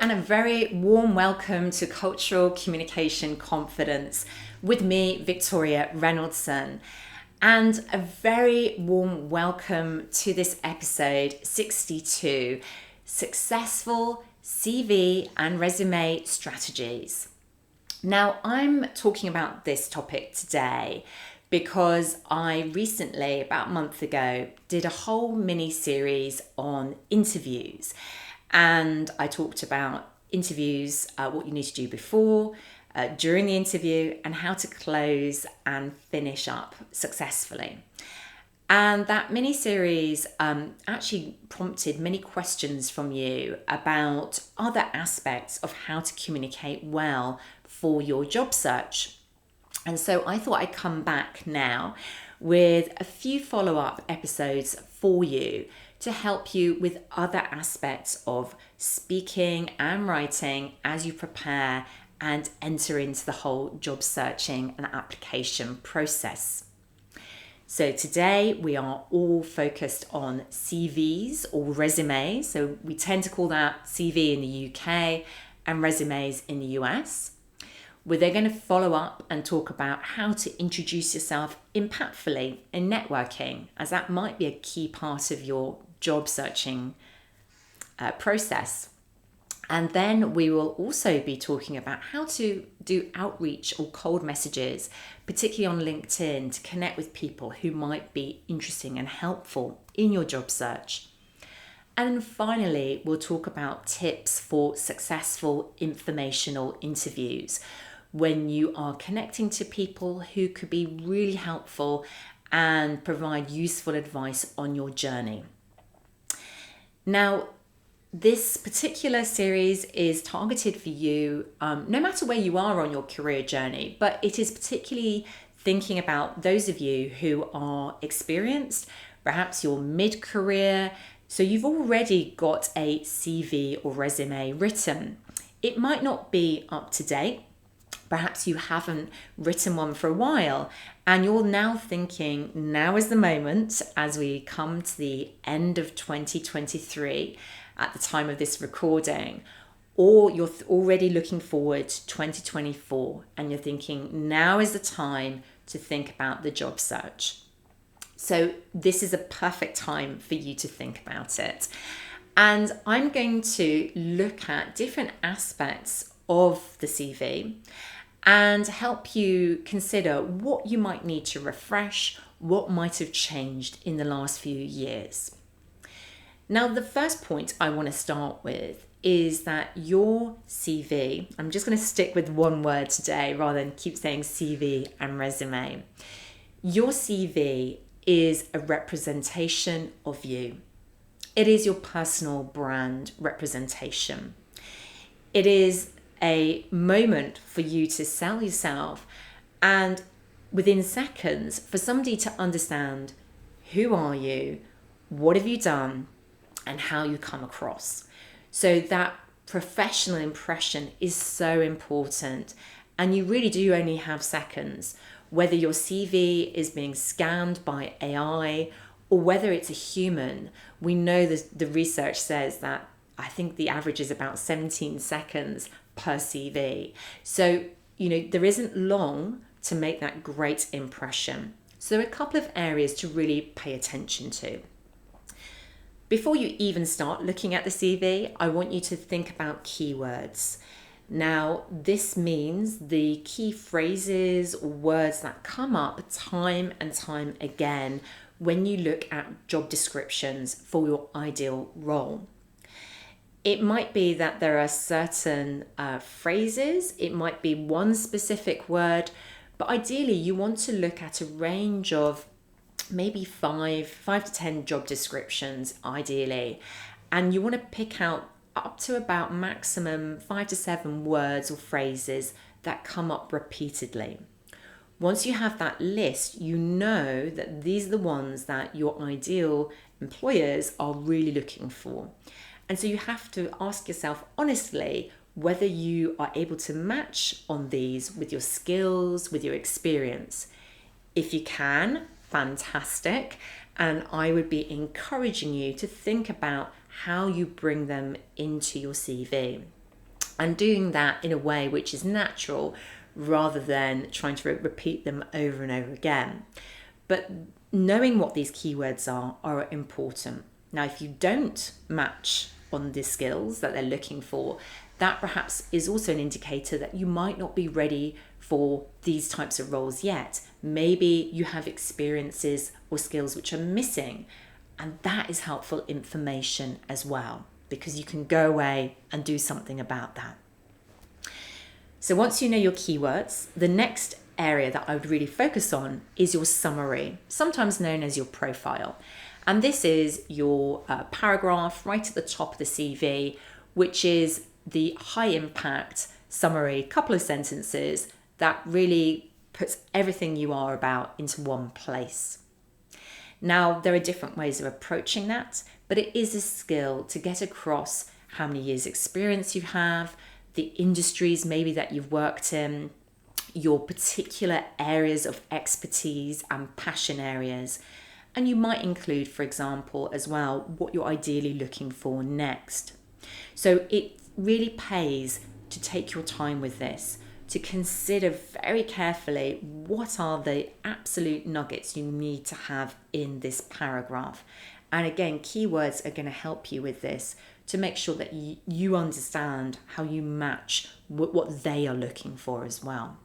and a very warm welcome to Cultural Communication Confidence with me, Victoria Reynoldson, and a very warm welcome to this episode 62, Successful CV and Resume Strategies. Now, I'm talking about this topic today because I recently, about a month ago, did a whole mini series on interviews. And I talked about interviews, what you need to do before, during the interview, and how to close and finish up successfully. And that mini series actually prompted many questions from you about other aspects of how to communicate well for your job search. And so I thought I'd come back now with a few follow-up episodes for you to help you with other aspects of speaking and writing as you prepare and enter into the whole job searching and application process. So today we are all focused on CVs or resumes. So we tend to call that CV in the UK and resumes in the US. We're then going to follow up and talk about how to introduce yourself impactfully in networking, as that might be a key part of your job searching process. And then we will also be talking about how to do outreach or cold messages, particularly on LinkedIn, to connect with people who might be interesting and helpful in your job search. And finally, we'll talk about tips for successful informational interviews when you are connecting to people who could be really helpful and provide useful advice on your journey. Now, this particular series is targeted for you no matter where you are on your career journey, but it is particularly thinking about those of you who are experienced, perhaps you're mid-career, so you've already got a CV or resume written. It might not be up to date. Perhaps you haven't written one for a while and you're now thinking now is the moment as we come to the end of 2023 at the time of this recording, or you're already looking forward to 2024 and you're thinking now is the time to think about the job search. So this is a perfect time for you to think about it. And I'm going to look at different aspects of the CV and help you consider what you might need to refresh, what might have changed in the last few years. Now, the first point I want to start with is that your CV, I'm just going to stick with one word today rather than keep saying CV and resume. Your CV is a representation of you. It is your personal brand representation. It is a moment for you to sell yourself and within seconds for somebody to understand who are you, what have you done, and how you come across. So that professional impression is so important, and you really do only have seconds. Whether your CV is being scanned by AI or whether it's a human, we know the research says that I think the average is about 17 seconds per CV. So, there isn't long to make that great impression. So there are a couple of areas to really pay attention to. Before you even start looking at the CV, I want you to think about keywords. Now, this means the key phrases or words that come up time and time again when you look at job descriptions for your ideal role. It might be that there are certain phrases, it might be one specific word, but ideally you want to look at a range of maybe five to 10 job descriptions ideally, and you want to pick out up to about maximum 5 to 7 words or phrases that come up repeatedly. Once you have that list, you know that these are the ones that your ideal employers are really looking for. And so you have to ask yourself honestly whether you are able to match on these with your skills, with your experience. If you can, fantastic. And I would be encouraging you to think about how you bring them into your CV. and doing that in a way which is natural rather than trying to repeat them over and over again. But knowing what these keywords are important. Now, if you don't match on the skills that they're looking for, that perhaps is also an indicator that you might not be ready for these types of roles yet. Maybe you have experiences or skills which are missing, and that is helpful information as well, because you can go away and do something about that. So once you know your keywords, the next area that I would really focus on is your summary, sometimes known as your profile. And this is your paragraph right at the top of the CV, which is the high impact summary, couple of sentences that really puts everything you are about into one place. Now, there are different ways of approaching that, but it is a skill to get across how many years experience you have, the industries maybe that you've worked in, your particular areas of expertise and passion areas. And you might include, for example, as well, what you're ideally looking for next. So it really pays to take your time with this, to consider very carefully what are the absolute nuggets you need to have in this paragraph. And again, keywords are going to help you with this to make sure that you understand how you match what they are looking for as well.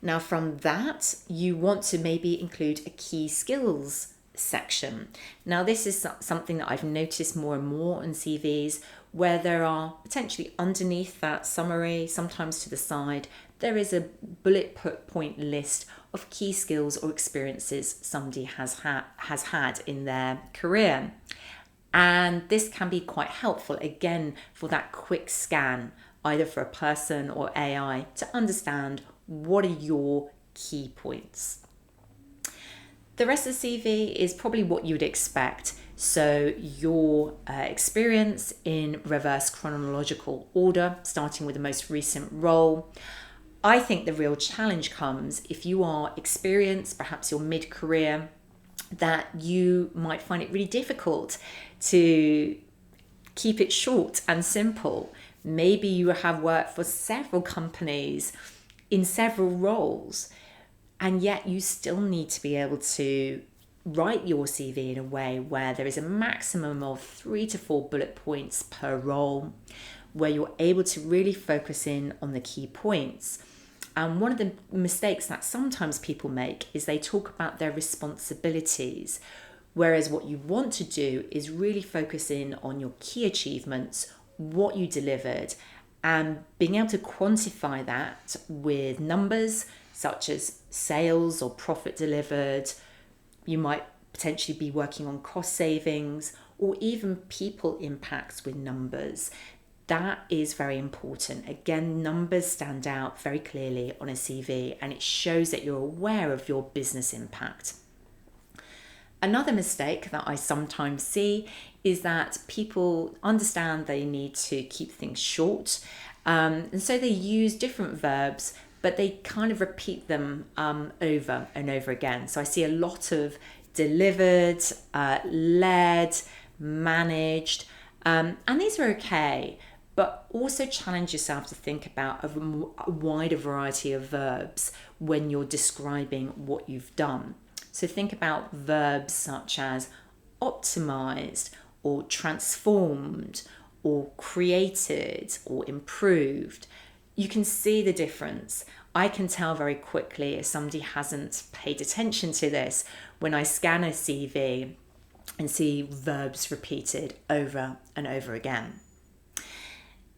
Now, from that, you want to maybe include a key skills section. Now, this is something that I've noticed more and more on CVs, where there are potentially underneath that summary, sometimes to the side, there is a bullet point list of key skills or experiences somebody has had in their career. And this can be quite helpful, again, for that quick scan, either for a person or AI, to understand what are your key points. The rest of the CV is probably what you'd expect. So your experience in reverse chronological order, starting with the most recent role. I think the real challenge comes if you are experienced, perhaps you're mid-career, that you might find it really difficult to keep it short and simple. Maybe you have worked for several companies in several roles, and yet you still need to be able to write your CV in a way where there is a maximum of 3 to 4 bullet points per role, where you're able to really focus in on the key points. And one of the mistakes that sometimes people make is they talk about their responsibilities, whereas what you want to do is really focus in on your key achievements, what you delivered, and being able to quantify that with numbers such as sales or profit delivered. You might potentially be working on cost savings or even people impacts with numbers. That is very important. Again, numbers stand out very clearly on a CV, and it shows that you're aware of your business impact. Another mistake that I sometimes see is that people understand they need to keep things short, and so they use different verbs, but they kind of repeat them over and over again. So I see a lot of delivered, led, managed, and these are okay, but also challenge yourself to think about a wider variety of verbs when you're describing what you've done. So think about verbs such as optimized or transformed or created or improved. You can see the difference. I can tell very quickly if somebody hasn't paid attention to this when I scan a CV and see verbs repeated over and over again.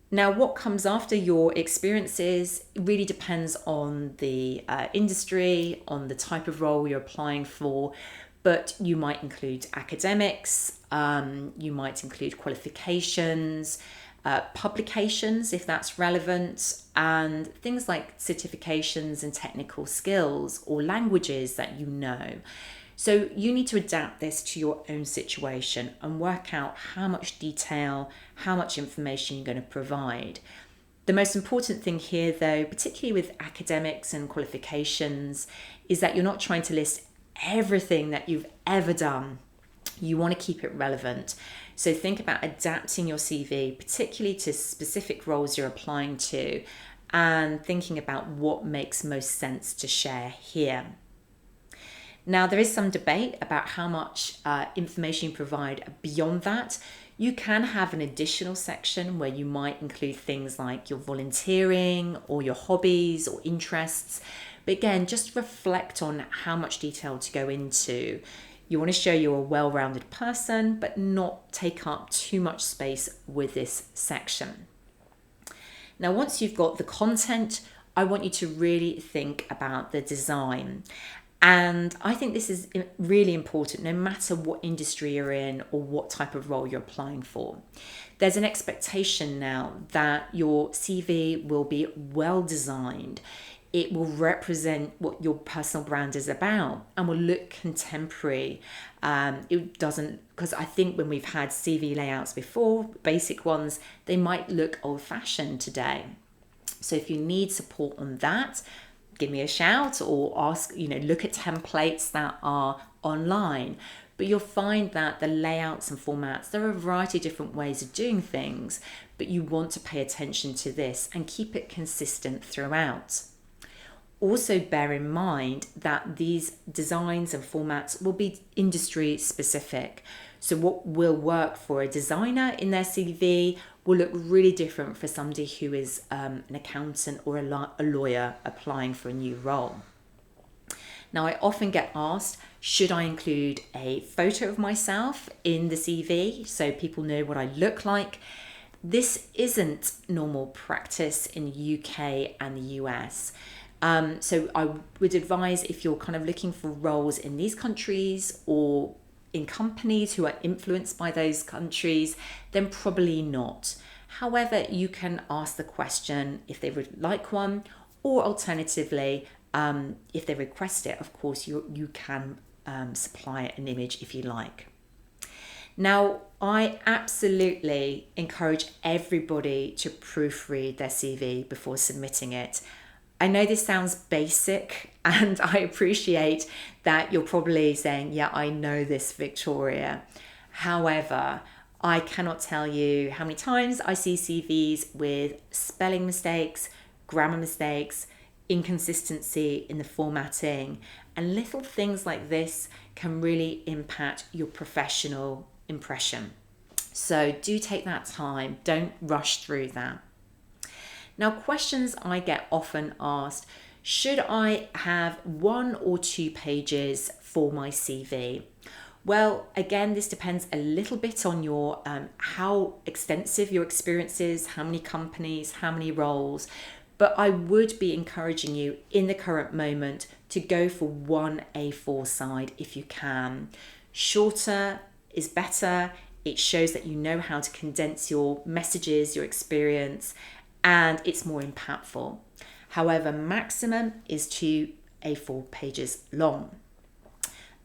Now, what comes after your experiences really depends on the industry, on the type of role you're applying for, but you might include academics, you might include qualifications, publications if that's relevant, and things like certifications and technical skills or languages that you know. So you need to adapt this to your own situation and work out how much detail, how much information you're going to provide. The most important thing here, though, particularly with academics and qualifications, is that you're not trying to list everything that you've ever done. You want to keep it relevant. So think about adapting your CV, particularly to specific roles you're applying to, and thinking about what makes most sense to share here. Now, there is some debate about how much information you provide beyond that. You can have an additional section where you might include things like your volunteering or your hobbies or interests. But again, just reflect on how much detail to go into. You want to show you're a well-rounded person, but not take up too much space with this section. Now, once you've got the content, I want you to really think about the design. And I think this is really important no matter what industry you're in or what type of role you're applying for. There's an expectation now that your CV will be well designed. It will represent what your personal brand is about and will look contemporary. It doesn't, because I think when we've had CV layouts before, basic ones, they might look old-fashioned today. So if you need support on that, give me a shout or ask, look at templates that are online. But you'll find that the layouts and formats, there are a variety of different ways of doing things, but you want to pay attention to this and keep it consistent throughout. Also bear in mind that these designs and formats will be industry specific. So what will work for a designer in their CV will look really different for somebody who is an accountant or a lawyer applying for a new role. Now, I often get asked, should I include a photo of myself in the CV so people know what I look like? This isn't normal practice in the UK and the US. So I would advise, if you're kind of looking for roles in these countries or in companies who are influenced by those countries, then probably not. However, you can ask the question if they would like one, or alternatively, if they request it, of course, you can supply an image if you like. Now, I absolutely encourage everybody to proofread their CV before submitting it. I know this sounds basic, and I appreciate that you're probably saying, yeah, I know this, Victoria. However, I cannot tell you how many times I see CVs with spelling mistakes, grammar mistakes, inconsistency in the formatting, and little things like this can really impact your professional impression. So do take that time, don't rush through that. Now, questions I get often asked, should I have 1 or 2 pages for my CV? Well, again, this depends a little bit on your how extensive your experience is, how many companies, how many roles, but I would be encouraging you in the current moment to go for 1 A4 side if you can. Shorter is better. It shows that you know how to condense your messages, your experience, and it's more impactful. However, maximum is 2 A4 pages long.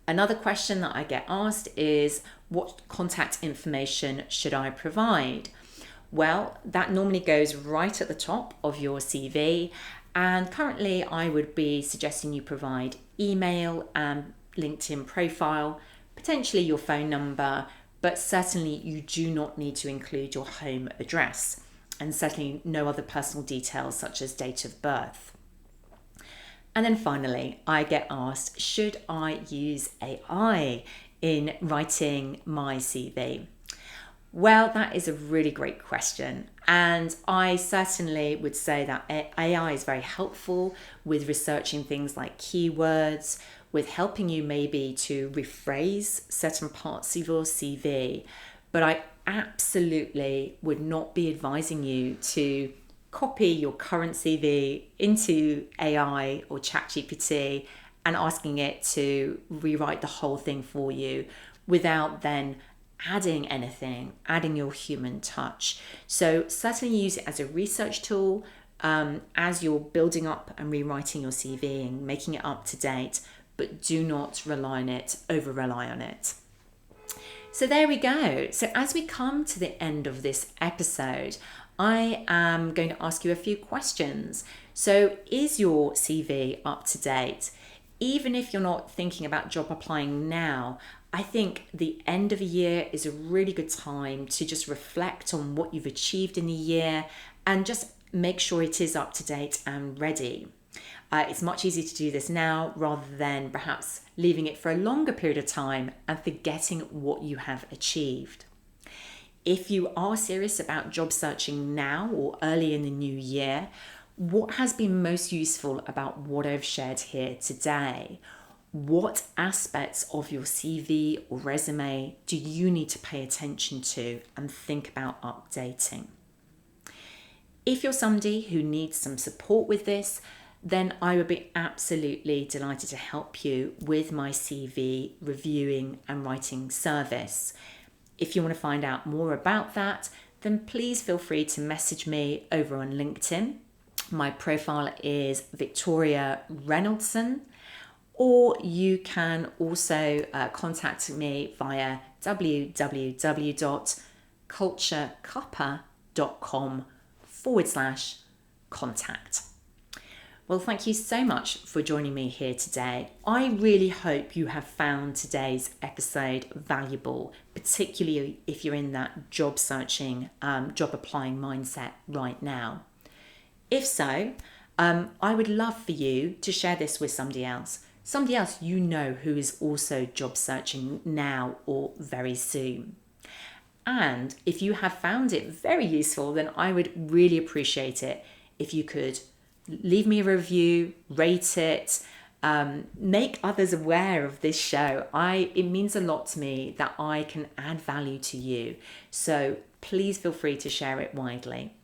Another question that I get asked is, what contact information should I provide? Well, that normally goes right at the top of your CV, and currently I would be suggesting you provide email and LinkedIn profile, potentially your phone number, but certainly you do not need to include your home address, and certainly no other personal details such as date of birth. And then finally, I get asked, should I use AI in writing my CV? Well, that is a really great question. And I certainly would say that AI is very helpful with researching things like keywords, with helping you maybe to rephrase certain parts of your CV. But I absolutely would not be advising you to copy your current CV into AI or ChatGPT and asking it to rewrite the whole thing for you without then adding anything, adding your human touch. So certainly use it as a research tool as you're building up and rewriting your CV and making it up to date, but do not over rely on it. So there we go. So as we come to the end of this episode, I am going to ask you a few questions. So is your CV up to date? Even if you're not thinking about job applying now, I think the end of a year is a really good time to just reflect on what you've achieved in the year and just make sure it is up to date and ready. It's much easier to do this now rather than perhaps leaving it for a longer period of time and forgetting what you have achieved. If you are serious about job searching now or early in the new year, what has been most useful about what I've shared here today? What aspects of your CV or resume do you need to pay attention to and think about updating? If you're somebody who needs some support with this, then I would be absolutely delighted to help you with my CV reviewing and writing service. If you want to find out more about that, then please feel free to message me over on LinkedIn. My profile is Victoria Reynoldson, or you can also contact me via www.culturecuppa.com/contact. Well, thank you so much for joining me here today. I really hope you have found today's episode valuable, particularly if you're in that job searching, job applying mindset right now. If so, I would love for you to share this with somebody else you know who is also job searching now or very soon. And if you have found it very useful, then I would really appreciate it if you could leave me a review, rate it, make others aware of this show. It means a lot to me that I can add value to you. So please feel free to share it widely.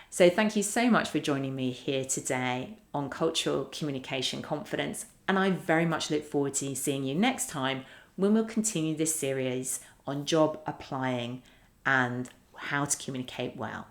So thank you so much for joining me here today on Cultural Communication Confidence. And I very much look forward to seeing you next time when we'll continue this series on job applying and how to communicate well.